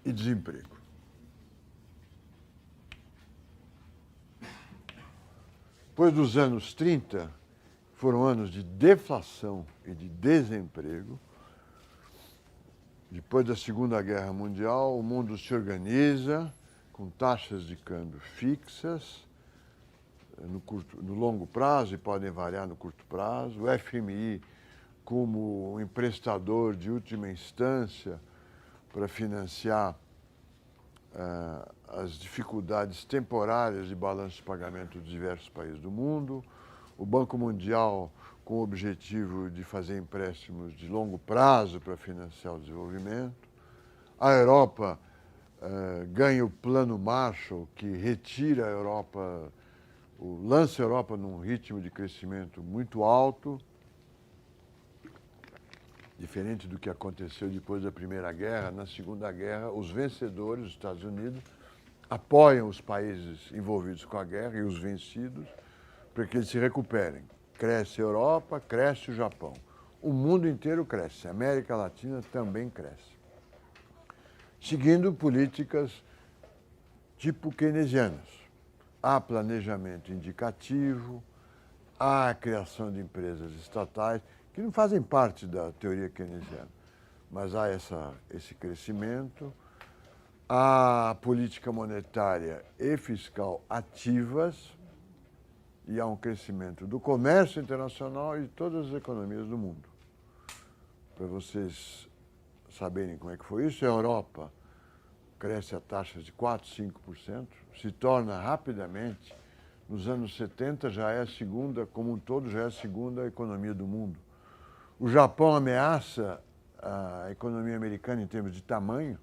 e desemprego. Depois dos anos 30, foram anos de deflação e de desemprego. Depois da Segunda Guerra Mundial, o mundo se organiza com taxas de câmbio fixas no longo prazo e podem variar no curto prazo. O FMI como um emprestador de última instância para financiar as dificuldades temporárias de balanço de pagamento dos diversos países do mundo. O Banco Mundial com o objetivo de fazer empréstimos de longo prazo para financiar o desenvolvimento. A Europa ganha o Plano Marshall, que retira a Europa, lança a Europa num ritmo de crescimento muito alto, diferente do que aconteceu depois da Primeira Guerra. Na Segunda Guerra, os vencedores, os Estados Unidos, apoiam os países envolvidos com a guerra e os vencidos para que eles se recuperem. Cresce a Europa, cresce o Japão. O mundo inteiro cresce, a América Latina também cresce. Seguindo políticas tipo keynesianas. Há planejamento indicativo, há a criação de empresas estatais, que não fazem parte da teoria keynesiana, mas há esse crescimento, há política monetária e fiscal ativas, e há um crescimento do comércio internacional e de todas as economias do mundo. Para vocês saberem como é que foi isso, a Europa cresce a taxas de 4%, 5%, se torna rapidamente, nos anos 70 já é a segunda, como um todo, já é a segunda economia do mundo. O Japão ameaça a economia americana em termos de tamanho,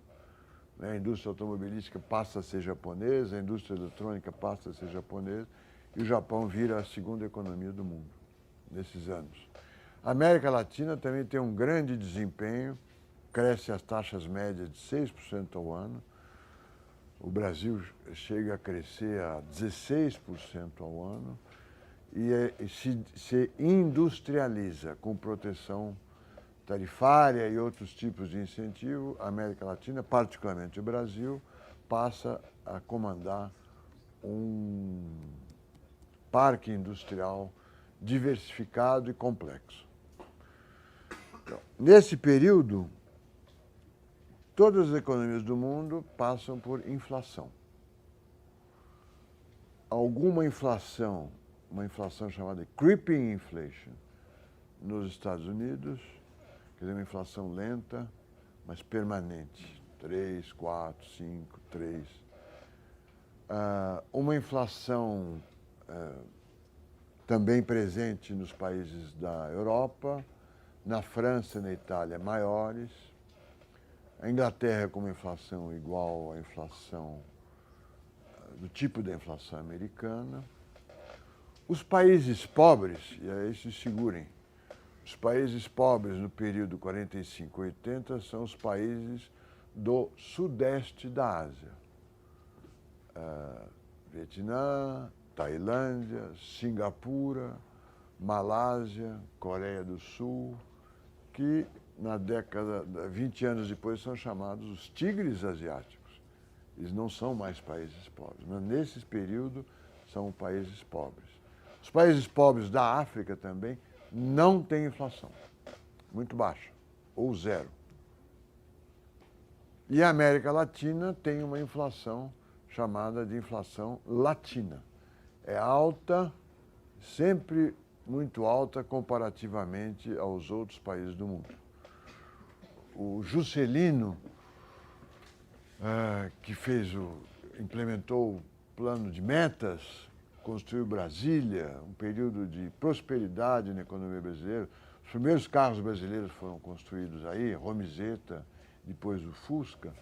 né? A indústria automobilística passa a ser japonesa, a indústria eletrônica passa a ser japonesa, e o Japão vira a segunda economia do mundo nesses anos. A América Latina também tem um grande desempenho, cresce as taxas médias de 6% ao ano. O Brasil chega a crescer a 16% ao ano e se industrializa com proteção tarifária e outros tipos de incentivo. A América Latina, particularmente o Brasil, passa a comandar um parque industrial diversificado e complexo. Então, nesse período, todas as economias do mundo passam por inflação. Alguma inflação, uma inflação chamada creeping inflation, nos Estados Unidos, quer dizer, uma inflação lenta, mas permanente, 3, 4, 5, 3. Uma inflação também presente nos países da Europa, na França e na Itália maiores, a Inglaterra com uma inflação igual à inflação, do tipo da inflação americana. Os países pobres, e aí se segurem, os países pobres no período 45-80 são os países do sudeste da Ásia. Vietnã, Tailândia, Singapura, Malásia, Coreia do Sul, que na década, 20 anos depois, são chamados os tigres asiáticos. Eles não são mais países pobres, mas nesse período são países pobres. Os países pobres da África também não têm inflação, muito baixa, ou zero. E a América Latina tem uma inflação chamada de inflação latina. É alta, sempre muito alta comparativamente aos outros países do mundo. O Juscelino, que implementou o plano de metas, construiu Brasília, um período de prosperidade na economia brasileira. Os primeiros carros brasileiros foram construídos aí, Romizeta, depois o Fusca,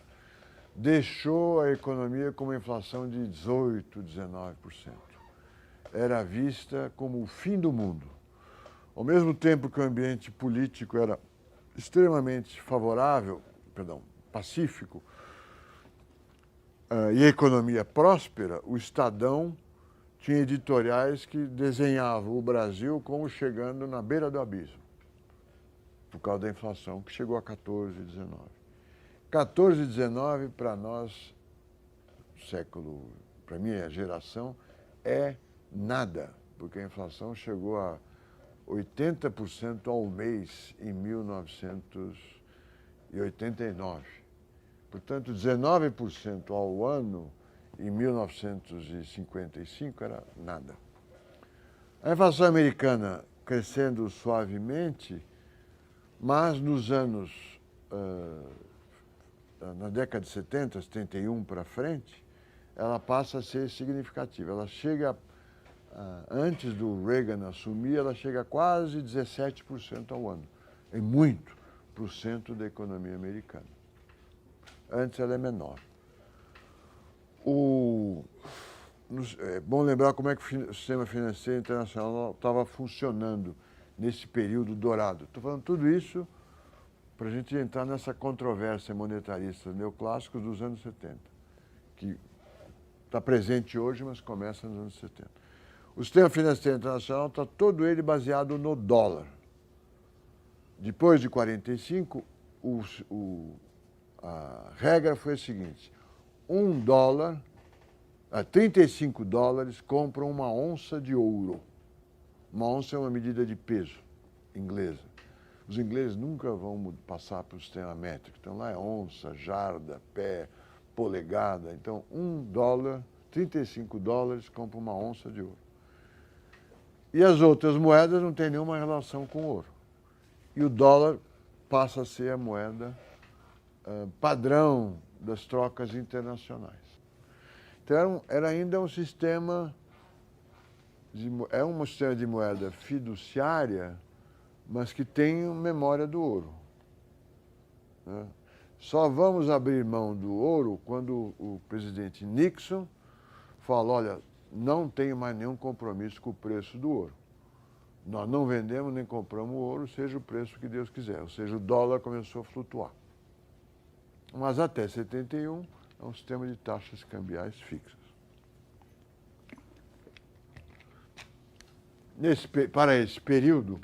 deixou a economia com uma inflação de 18%, 19%. Era vista como o fim do mundo. Ao mesmo tempo que o ambiente político era extremamente pacífico, e a economia próspera, o Estadão tinha editoriais que desenhavam o Brasil como chegando na beira do abismo, por causa da inflação, que chegou a 14%, 19%. 14 e 19 para nós, para minha geração, é nada, porque a inflação chegou a 80% ao mês em 1989. Portanto, 19% ao ano em 1955 era nada. A inflação americana crescendo suavemente, mas nos anos, na década de 70, 71 para frente, ela passa a ser significativa. Ela chega, antes do Reagan assumir, ela chega a quase 17% ao ano. É muito para o centro da economia americana. Antes ela é menor. É bom lembrar como é que o sistema financeiro internacional estava funcionando nesse período dourado. Estou falando tudo isso para a gente entrar nessa controvérsia monetarista neoclássica dos anos 70, que está presente hoje, mas começa nos anos 70. O sistema financeiro internacional está todo ele baseado no dólar. Depois de 45, a regra foi a seguinte: $1, 35 dólares compram uma onça de ouro. Uma onça é uma medida de peso inglesa. Os ingleses nunca vão passar para o sistema métrico. Então lá é onça, jarda, pé, polegada. Então $1, 35 dólares compra uma onça de ouro. E as outras moedas não têm nenhuma relação com ouro. E o dólar passa a ser a moeda padrão das trocas internacionais. Então, era ainda um sistema de moeda fiduciária, mas que tem memória do ouro. Né? Só vamos abrir mão do ouro quando o presidente Nixon fala: olha, não tenho mais nenhum compromisso com o preço do ouro. Nós não vendemos nem compramos ouro, seja o preço que Deus quiser. Ou seja, o dólar começou a flutuar. Mas até 71 é um sistema de taxas cambiais fixas. Para esse período,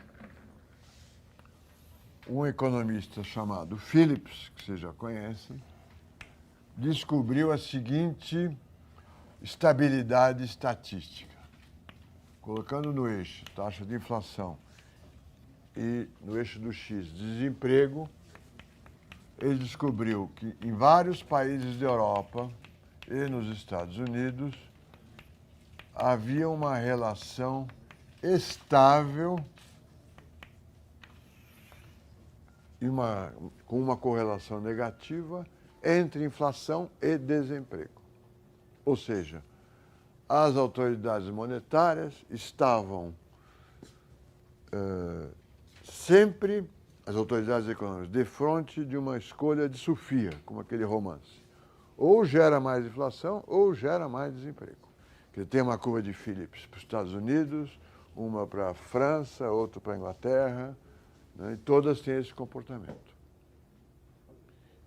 um economista chamado Phillips, que vocês já conhecem, descobriu a seguinte estabilidade estatística. Colocando no eixo taxa de inflação e no eixo do X desemprego, ele descobriu que em vários países da Europa e nos Estados Unidos havia uma relação estável e com uma correlação negativa entre inflação e desemprego. Ou seja, as autoridades monetárias estavam sempre, as autoridades econômicas, defronte de uma escolha de Sofia, como aquele romance. Ou gera mais inflação ou gera mais desemprego. Porque tem uma curva de Phillips para os Estados Unidos, uma para a França, outra para a Inglaterra, né? E todas têm esse comportamento.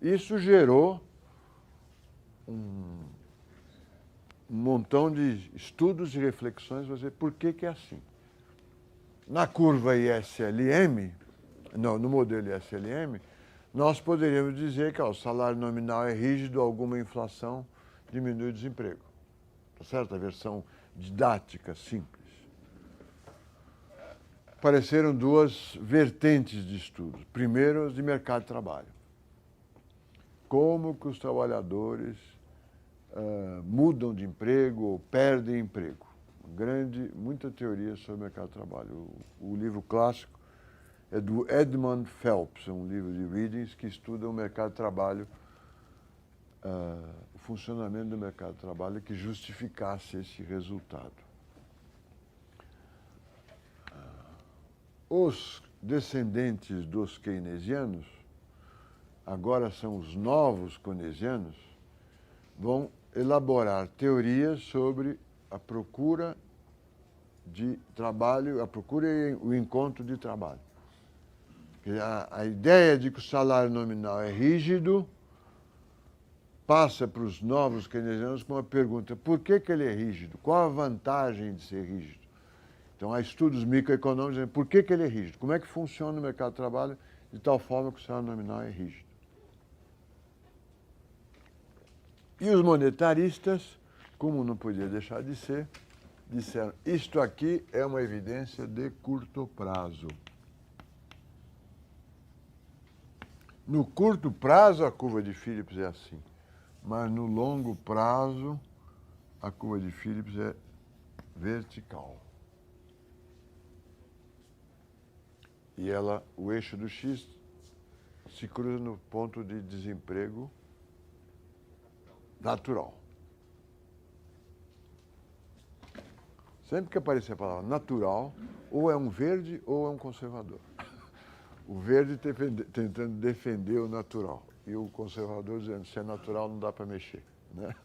Isso gerou um montão de estudos e reflexões para dizer por que é assim. Na curva ISLM, no modelo ISLM, nós poderíamos dizer que o salário nominal é rígido, alguma inflação diminui o desemprego. Tá certo? A versão didática, simples. Apareceram duas vertentes de estudos. Primeiro, as de mercado de trabalho. Como que os trabalhadores mudam de emprego ou perdem emprego. Muita teoria sobre o mercado de trabalho. O livro clássico é do Edmund Phelps, um livro de readings que estuda o mercado de trabalho, o funcionamento do mercado de trabalho que justificasse esse resultado. Os descendentes dos keynesianos, agora são os novos keynesianos, vão elaborar teorias sobre a procura de trabalho, a procura e o encontro de trabalho. A ideia de que o salário nominal é rígido passa para os novos keynesianos com uma pergunta: por que ele é rígido? Qual a vantagem de ser rígido? Então, há estudos microeconômicos dizendo por que ele é rígido, como é que funciona o mercado de trabalho de tal forma que o salário nominal é rígido. E os monetaristas, como não podia deixar de ser, disseram, isto aqui é uma evidência de curto prazo. No curto prazo, a curva de Phillips é assim, mas no longo prazo, a curva de Phillips é vertical. E o eixo do X se cruza no ponto de desemprego natural. Sempre que aparecer a palavra natural, ou é um verde ou é um conservador. O verde tentando defender o natural e o conservador dizendo se é natural não dá para mexer, né?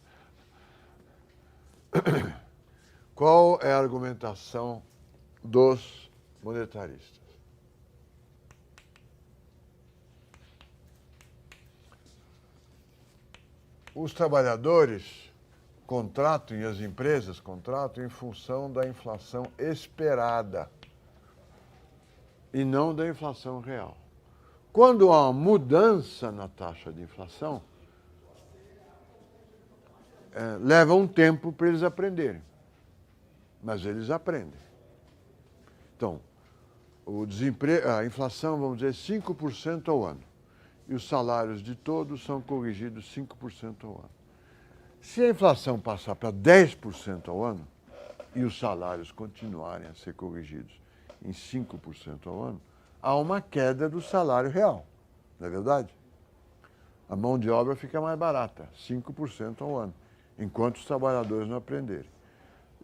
Qual é a argumentação dos monetaristas? Os trabalhadores contratam e as empresas contratam em função da inflação esperada e não da inflação real. Quando há uma mudança na taxa de inflação, leva um tempo para eles aprenderem. Mas eles aprendem. Então, a inflação, vamos dizer, 5% ao ano. E os salários de todos são corrigidos 5% ao ano. Se a inflação passar para 10% ao ano e os salários continuarem a ser corrigidos em 5% ao ano, há uma queda do salário real, não é verdade? A mão de obra fica mais barata, 5% ao ano, enquanto os trabalhadores não aprenderem.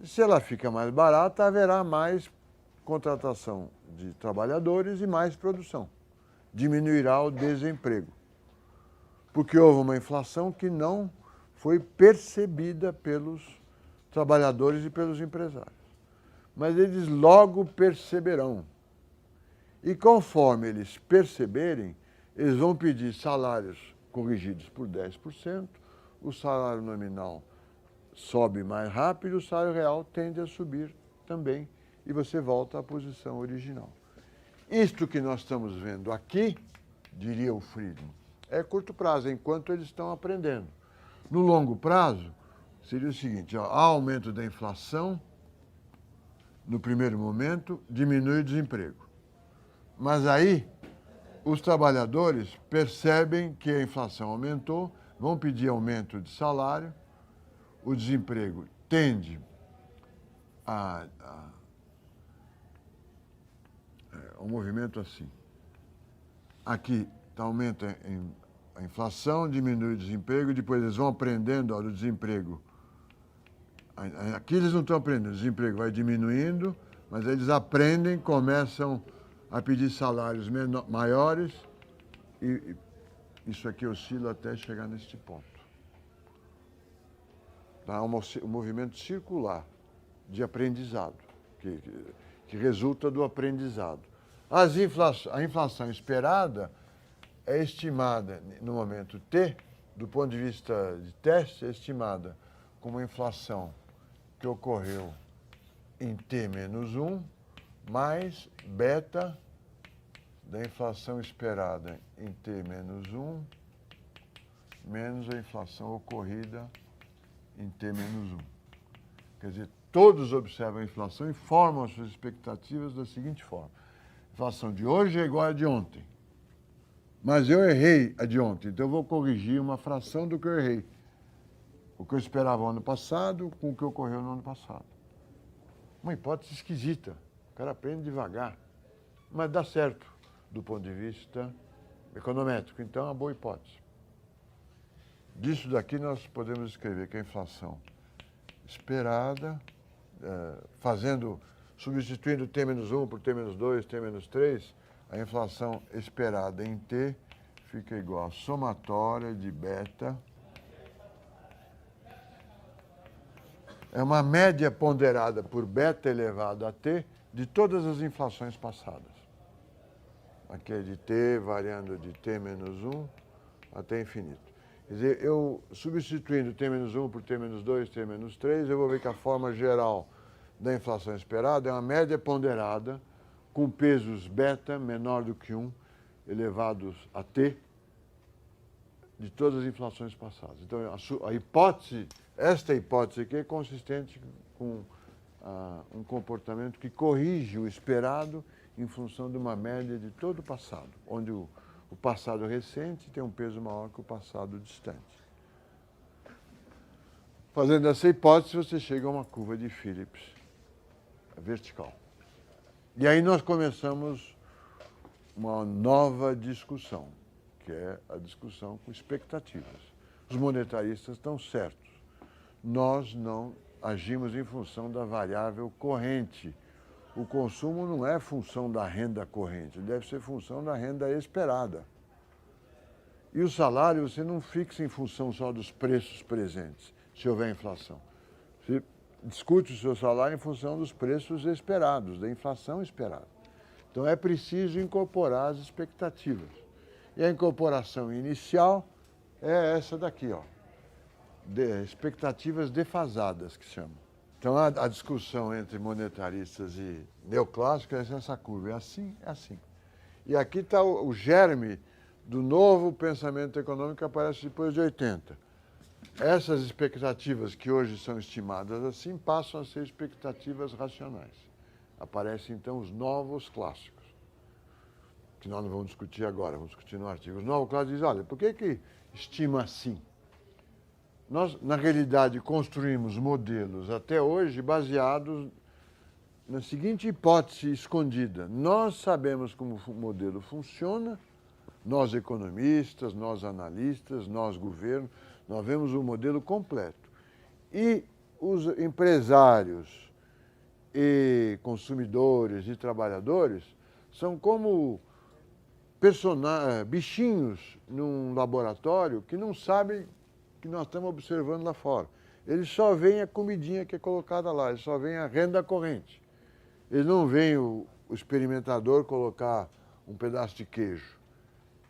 Se ela fica mais barata, haverá mais contratação de trabalhadores e mais produção. Diminuirá o desemprego. Porque houve uma inflação que não foi percebida pelos trabalhadores e pelos empresários. Mas eles logo perceberão. E conforme eles perceberem, eles vão pedir salários corrigidos por 10%, o salário nominal sobe mais rápido, o salário real tende a subir também, e você volta à posição original. Isto que nós estamos vendo aqui, diria o Friedman, é curto prazo, enquanto eles estão aprendendo. No longo prazo, seria o seguinte, há aumento da inflação, no primeiro momento, diminui o desemprego. Mas aí, os trabalhadores percebem que a inflação aumentou, vão pedir aumento de salário, o desemprego tende um movimento assim. Aqui aumenta a inflação, diminui o desemprego, depois eles vão aprendendo, olha, o desemprego. Aqui eles não estão aprendendo, o desemprego vai diminuindo, mas eles aprendem, começam a pedir salários maiores e isso aqui oscila até chegar neste ponto. Tá? Um movimento circular de aprendizado, que resulta do aprendizado. A inflação esperada é estimada, no momento T, do ponto de vista de teste, é estimada como uma inflação que ocorreu em T-1 mais beta da inflação esperada em T-1 menos a inflação ocorrida em T-1. Quer dizer, todos observam a inflação e formam as suas expectativas da seguinte forma. A inflação de hoje é igual à de ontem. Mas eu errei a de ontem, então eu vou corrigir uma fração do que eu errei. O que eu esperava no ano passado com o que ocorreu no ano passado. Uma hipótese esquisita. O cara aprende devagar, mas dá certo do ponto de vista econométrico. Então, é uma boa hipótese. Disso daqui nós podemos escrever que a inflação esperada, substituindo T-1 por T-2, T-3, a inflação esperada em T fica igual à somatória de beta. É uma média ponderada por beta elevado a T de todas as inflações passadas. Aqui é de T variando de T-1 até infinito. Quer dizer, eu substituindo T-1 por T-2, T-3, eu vou ver que a forma geral da inflação esperada é uma média ponderada com pesos beta menor do que 1 elevados a T de todas as inflações passadas. Então, a hipótese, esta hipótese aqui é consistente com um comportamento que corrige o esperado em função de uma média de todo o passado, onde o passado recente tem um peso maior que o passado distante. Fazendo essa hipótese, você chega a uma curva de Phillips vertical. E aí nós começamos uma nova discussão, que é a discussão com expectativas. Os monetaristas estão certos. Nós não agimos em função da variável corrente. O consumo não é função da renda corrente, deve ser função da renda esperada. E o salário você não fixa em função só dos preços presentes, se houver inflação. Você discute o seu salário em função dos preços esperados, da inflação esperada. Então é preciso incorporar as expectativas. E a incorporação inicial é essa daqui, ó, expectativas defasadas, que chamam. Então a discussão entre monetaristas e neoclássicos é essa curva, é assim, é assim. E aqui está o germe do novo pensamento econômico que aparece depois de 80. Essas expectativas que hoje são estimadas assim passam a ser expectativas racionais. Aparecem então os novos clássicos, que nós não vamos discutir agora, vamos discutir no artigo. Os novos clássicos dizem, olha, por que estima assim? Nós, na realidade, construímos modelos até hoje baseados na seguinte hipótese escondida. Nós sabemos como o modelo funciona, nós economistas, nós analistas, nós governo, nós vemos o modelo completo. E os empresários e consumidores e trabalhadores são como bichinhos num laboratório que não sabem que nós estamos observando lá fora. Eles só veem a comidinha que é colocada lá, eles só veem a renda corrente. Eles não veem o experimentador colocar um pedaço de queijo.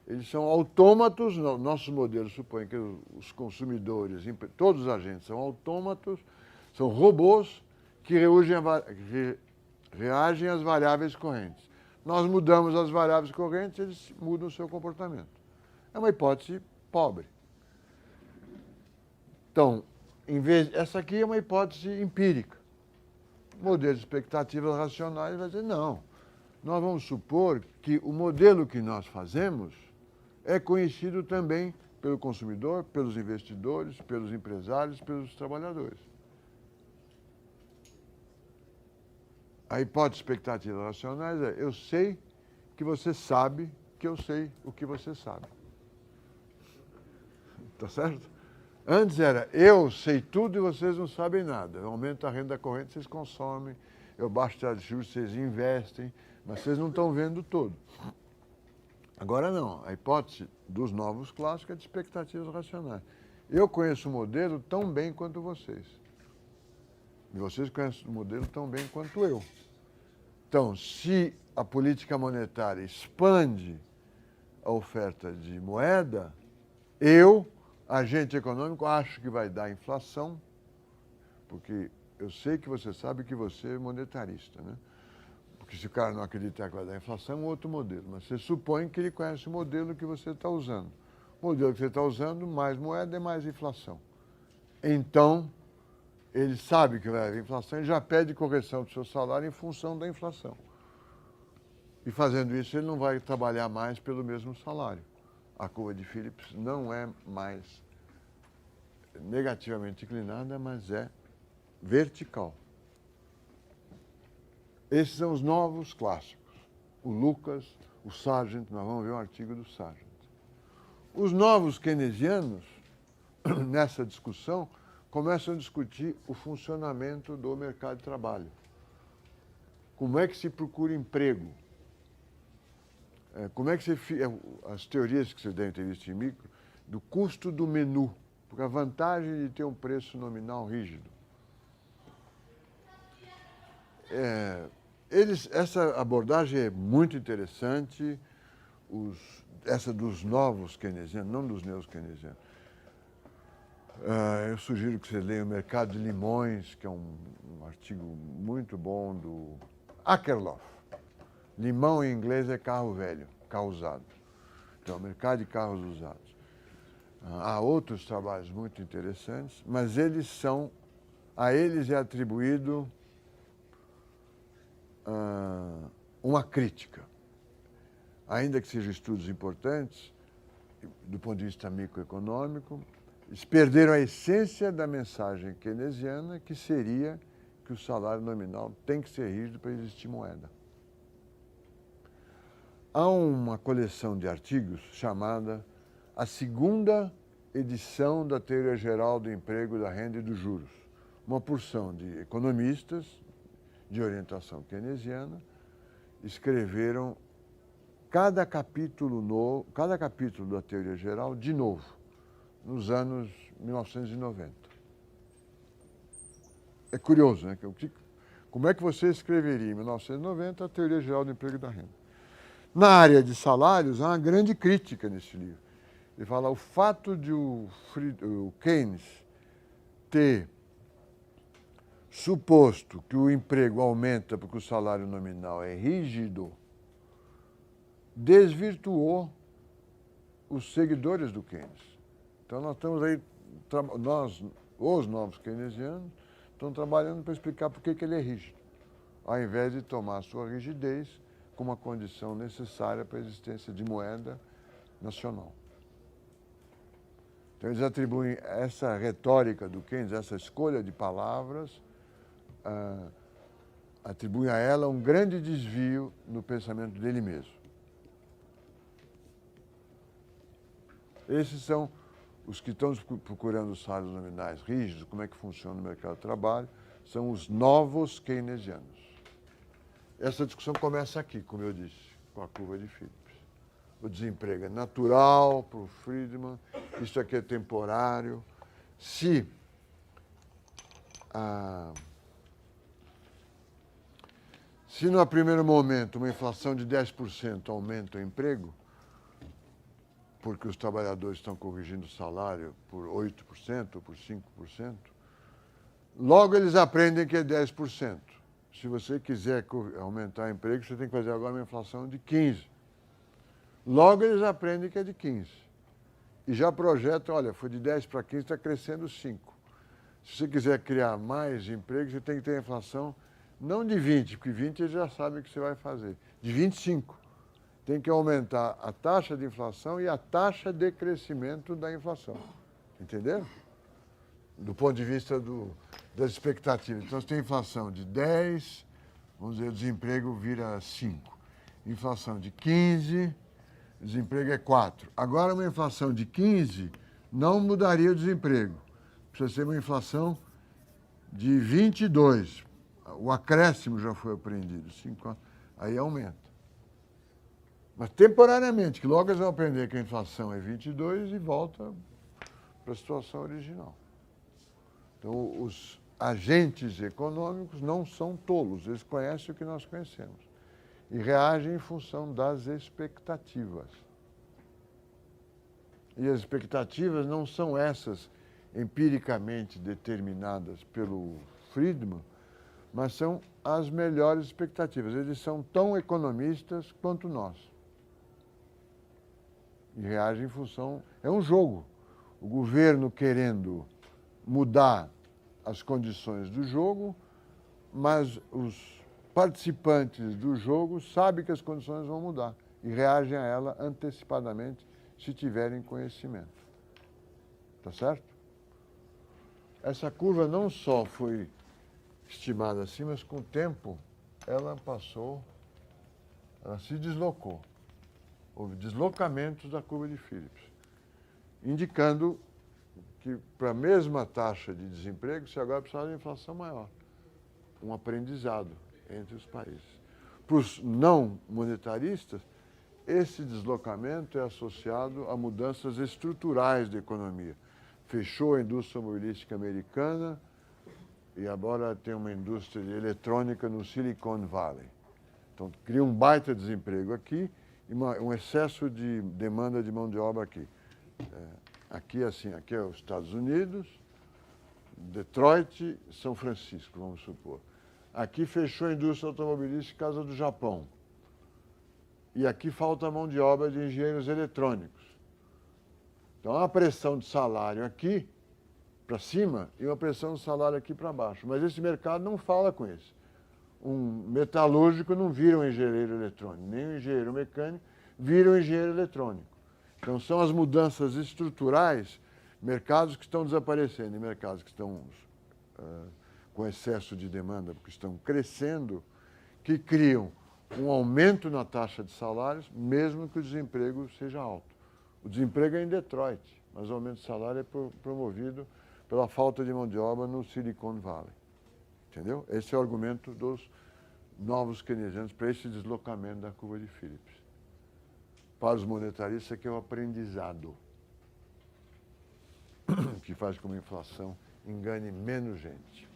Eles são autômatos, nossos modelos supõem que os consumidores, todos os agentes são autômatos, são robôs que reagem às variáveis correntes. Nós mudamos as variáveis correntes, eles mudam o seu comportamento. É uma hipótese pobre. Então, essa aqui é uma hipótese empírica. O modelo de expectativas racionais vai dizer, não, nós vamos supor que o modelo que nós fazemos é conhecido também pelo consumidor, pelos investidores, pelos empresários, pelos trabalhadores. A hipótese de expectativas racionais é, eu sei que você sabe que eu sei o que você sabe. Tá certo? Antes era, eu sei tudo e vocês não sabem nada. Eu aumento a renda corrente, vocês consomem. Eu baixo a juros, vocês investem. Mas vocês não estão vendo todo. Agora não. A hipótese dos novos clássicos é de expectativas racionais. Eu conheço o modelo tão bem quanto vocês. E vocês conhecem o modelo tão bem quanto eu. Então, se a política monetária expande a oferta de moeda, eu, agente econômico, acho que vai dar inflação, porque eu sei que você sabe que você é monetarista, né? Porque se o cara não acreditar que vai dar inflação, é um outro modelo. Mas você supõe que ele conhece o modelo que você está usando. O modelo que você está usando, mais moeda é mais inflação. Então, ele sabe que vai haver inflação e já pede correção do seu salário em função da inflação. E fazendo isso, ele não vai trabalhar mais pelo mesmo salário. A curva de Phillips não é mais negativamente inclinada, mas é vertical. Esses são os novos clássicos. O Lucas, o Sargent, nós vamos ver um artigo do Sargent. Os novos keynesianos, nessa discussão, começam a discutir o funcionamento do mercado de trabalho. Como é que se procura emprego? Como é que as teorias que você deve ter visto em micro, do custo do menu, porque a vantagem de ter um preço nominal rígido. Essa abordagem é muito interessante, essa dos novos keynesianos, não dos neos-keynesianos. Eu sugiro que você leia O Mercado de Limões, que é um artigo muito bom do Akerlof. Limão em inglês é carro velho, carro usado. Então, mercado de carros usados. Há outros trabalhos muito interessantes, mas a eles é atribuído uma crítica. Ainda que sejam estudos importantes, do ponto de vista microeconômico, eles perderam a essência da mensagem keynesiana, que seria que o salário nominal tem que ser rígido para existir moeda. Há uma coleção de artigos chamada a segunda edição da Teoria Geral do Emprego, da Renda e dos Juros. Uma porção de economistas de orientação keynesiana escreveram cada capítulo da Teoria Geral de novo, nos anos 1990. É curioso, né? Como é que você escreveria em 1990 a Teoria Geral do Emprego e da Renda? Na área de salários, há uma grande crítica nesse livro. Ele fala o fato de o Keynes ter suposto que o emprego aumenta porque o salário nominal é rígido, desvirtuou os seguidores do Keynes. Então nós estamos aí, os novos keynesianos, estão trabalhando para explicar por que ele é rígido, ao invés de tomar a sua rigidez como uma condição necessária para a existência de moeda nacional. Então eles atribuem essa retórica do Keynes, essa escolha de palavras, atribuem a ela um grande desvio no pensamento dele mesmo. Esses são os que estão procurando os salários nominais rígidos, como é que funciona o mercado de trabalho, são os novos keynesianos. Essa discussão começa aqui, como eu disse, com a curva de Phillips. O desemprego é natural para o Friedman, isso aqui é temporário. Se no primeiro momento uma inflação de 10% aumenta o emprego, porque os trabalhadores estão corrigindo o salário por 8% ou por 5%, logo eles aprendem que é 10%. Se você quiser aumentar o emprego, você tem que fazer agora uma inflação de 15%. Logo eles aprendem que é de 15%. E já projetam, olha, foi de 10 para 15, está crescendo 5%. Se você quiser criar mais emprego, você tem que ter a inflação não de 20%, porque 20% eles já sabem o que você vai fazer, de 25%. Tem que aumentar a taxa de inflação e a taxa de crescimento da inflação. Entenderam? Do ponto de vista das expectativas. Então, você tem inflação de 10, vamos dizer, o desemprego vira 5. Inflação de 15, o desemprego é 4. Agora, uma inflação de 15 não mudaria o desemprego. Precisa ser uma inflação de 22. O acréscimo já foi apreendido. 5, aí aumenta. Mas temporariamente, que logo eles vão aprender que a inflação é 22 e volta para a situação original. Então, os agentes econômicos não são tolos, eles conhecem o que nós conhecemos e reagem em função das expectativas. E as expectativas não são essas empiricamente determinadas pelo Friedman, mas são as melhores expectativas. Eles são tão economistas quanto nós. E reagem em função... É um jogo. O governo querendo mudar as condições do jogo, mas os participantes do jogo sabem que as condições vão mudar e reagem a ela antecipadamente se tiverem conhecimento. Tá certo? Essa curva não só foi estimada assim, mas com o tempo ela se deslocou. Houve deslocamentos da curva de Phillips, indicando que para a mesma taxa de desemprego, se agora precisava de inflação maior. Um aprendizado entre os países. Para os não monetaristas, esse deslocamento é associado a mudanças estruturais da economia. Fechou a indústria automobilística americana e agora tem uma indústria de eletrônica no Silicon Valley. Então, cria um baita desemprego aqui e um excesso de demanda de mão de obra aqui. Aqui é os Estados Unidos, Detroit, São Francisco, vamos supor. Aqui fechou a indústria automobilística por causa do Japão. E aqui falta mão de obra de engenheiros eletrônicos. Então, há uma pressão de salário aqui para cima e uma pressão de salário aqui para baixo. Mas esse mercado não fala com esse. Um metalúrgico não vira um engenheiro eletrônico, nem um engenheiro mecânico vira um engenheiro eletrônico. Então, são as mudanças estruturais, mercados que estão desaparecendo e mercados que estão com excesso de demanda, porque estão crescendo, que criam um aumento na taxa de salários, mesmo que o desemprego seja alto. O desemprego é em Detroit, mas o aumento de salário é promovido pela falta de mão de obra no Silicon Valley. Entendeu? Esse é o argumento dos novos keynesianos para esse deslocamento da curva de Phillips. Para os monetaristas, aqui é o aprendizado, que faz com que a inflação engane menos gente.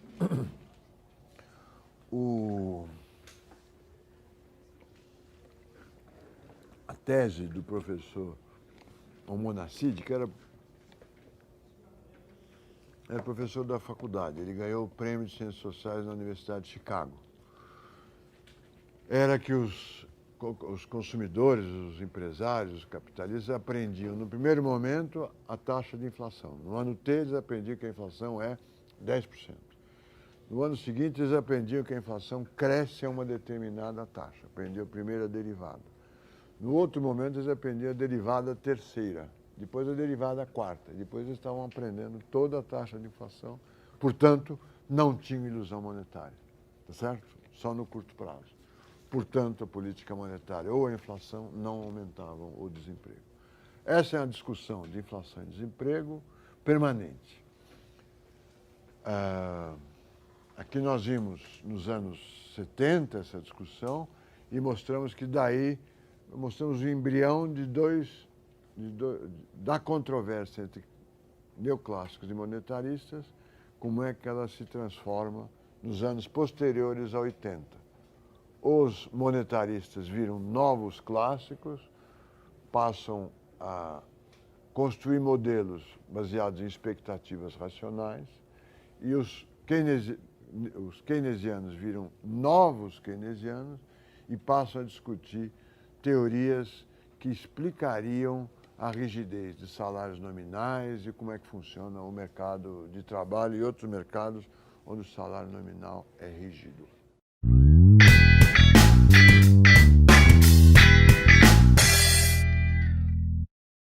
A tese do professor Monacide, que era professor da faculdade, ele ganhou o prêmio de Ciências Sociais na Universidade de Chicago. Era que os consumidores, os empresários, os capitalistas aprendiam, no primeiro momento, a taxa de inflação. No ano T, eles aprendiam que a inflação é 10%. No ano seguinte, eles aprendiam que a inflação cresce a uma determinada taxa. Aprendiam primeiro a derivada. No outro momento, eles aprendiam a derivada terceira. Depois a derivada quarta. Depois eles estavam aprendendo toda a taxa de inflação. Portanto, não tinham ilusão monetária. Tá certo? Só no curto prazo. Portanto, a política monetária ou a inflação não aumentavam o desemprego. Essa é a discussão de inflação e desemprego permanente. Aqui nós vimos nos anos 70 essa discussão e mostramos que daí mostramos o embrião da controvérsia entre neoclássicos e monetaristas, como é que ela se transforma nos anos posteriores a 80. Os monetaristas viram novos clássicos, passam a construir modelos baseados em expectativas racionais, e os keynesianos viram novos keynesianos e passam a discutir teorias que explicariam a rigidez de salários nominais e como é que funciona o mercado de trabalho e outros mercados onde o salário nominal é rígido.